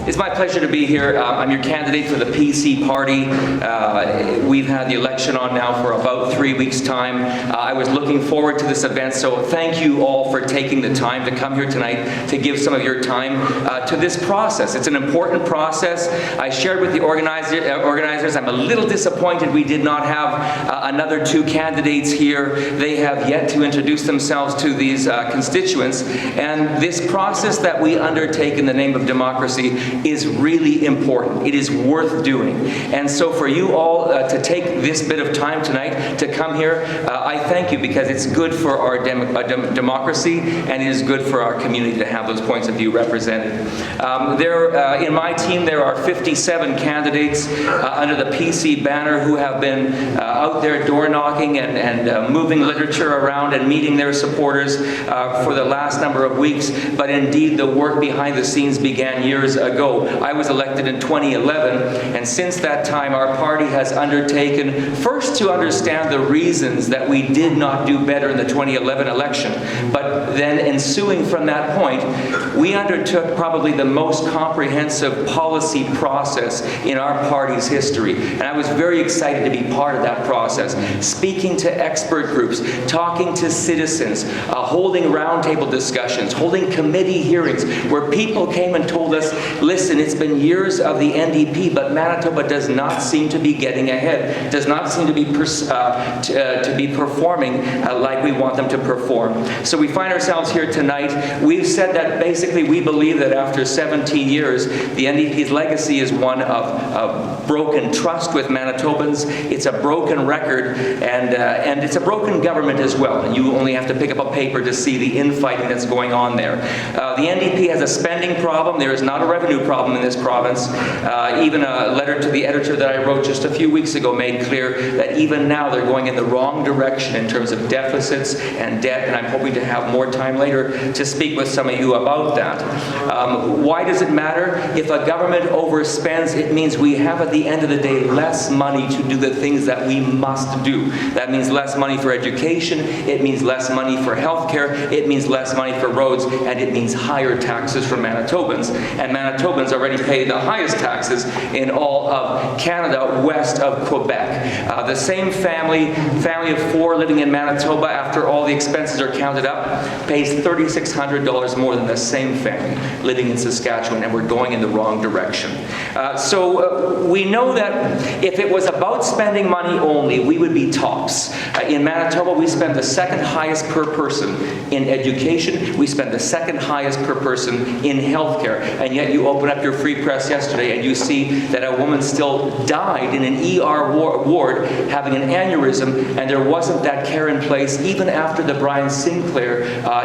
It's my pleasure to be here. I'm your candidate for the PC party. We've had the election on now for about 3 weeks' time. I was looking forward to this event, so thank you all for taking the time to come here tonight to give some of your time to this process. It's an important process. I shared with the organizers, I'm a little disappointed we did not have another 2 candidates here. They have yet to introduce themselves to these constituents, and this process that we undertake in the name of democracy is really important. It is worth doing. And so for you all to take this bit of time tonight to come here, I thank you, because it's good for our democracy, and it is good for our community to have those points of view represented. In my team, there are 57 candidates under the PC banner who have been out there door knocking and moving literature around and meeting their supporters for the last number of weeks. But indeed, the work behind the scenes began years ago. I was elected in 2011, and since that time, our party has undertaken first to understand the reasons that we did not do better in the 2011 election. But then ensuing from that point, we undertook probably the most comprehensive policy process in our party's history. And I was very excited to be part of that process, speaking to expert groups, talking to citizens, holding roundtable discussions, holding committee hearings where people came and told us, listen, it's been years of the NDP, but Manitoba does not seem to be getting ahead, does not seem to be performing like we want them to perform. So we find ourselves here tonight. We've said that basically we believe that after 17 years, the NDP's legacy is one of broken trust with Manitobans. It's a broken record, and it's a broken government as well. And you only have to pick up a paper to see the infighting that's going on there. The NDP has a spending problem. There is not a revenue problem in this province. Even a letter to the editor that I wrote just a few weeks ago made clear that even now they're going in the wrong direction in terms of deficits and debt, and I'm hoping to have more time later to speak with some of you about that. Why does it matter? If a government overspends, it means we have at the end of the day less money to do the things that we must do. That means less money for education, it means less money for healthcare, it means less money for roads, and it means higher taxes for Manitobans. And Manitobans already pay the highest taxes in all of Canada west of Quebec. The same family of 4 living in Manitoba, after all the expenses are counted up, pays $3,600 more than the same family living in Saskatchewan, and we're going in the wrong direction. So we know that if it was about spending money only, we would be tops. In Manitoba, we spend the 2nd highest per person in education. We spend the 2nd highest per person in healthcare. And yet you open up your free press yesterday and you see that a woman still died in an ER ward having an aneurysm, and there wasn't that care in place even after the Brian Sinclair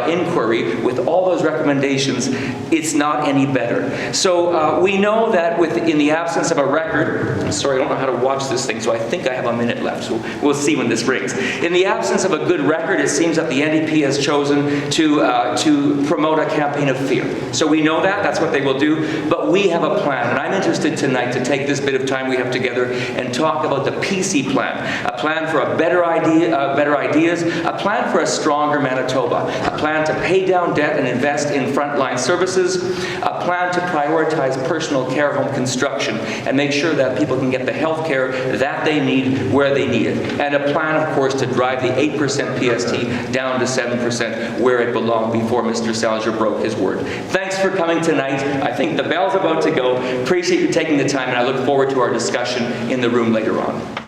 inquiry. With all those recommendations, it's not any better. So we know that in the absence of a record, sorry, I don't know how to watch this thing, so I think I have a minute left, so we'll see when this rings. In the absence of a good record, it seems that the NDP has chosen to promote a campaign of fear. So we know that, that's what they will do, but we have a plan, and I'm interested tonight to take this bit of time we have together and talk about the PC plan, a plan for better ideas, a plan for a stronger Manitoba, a plan to pay down debt and invest in frontline services, a plan to prioritize personal care home construction and make sure that people can get the health care that they need where they need it, and a plan, of course, to drive the 8% PST down to 7% where it belonged before Mr. Salinger broke his word. Thanks for coming tonight. I think the bell's about to go. Appreciate you taking the time, and I look forward to our discussion in the room later on.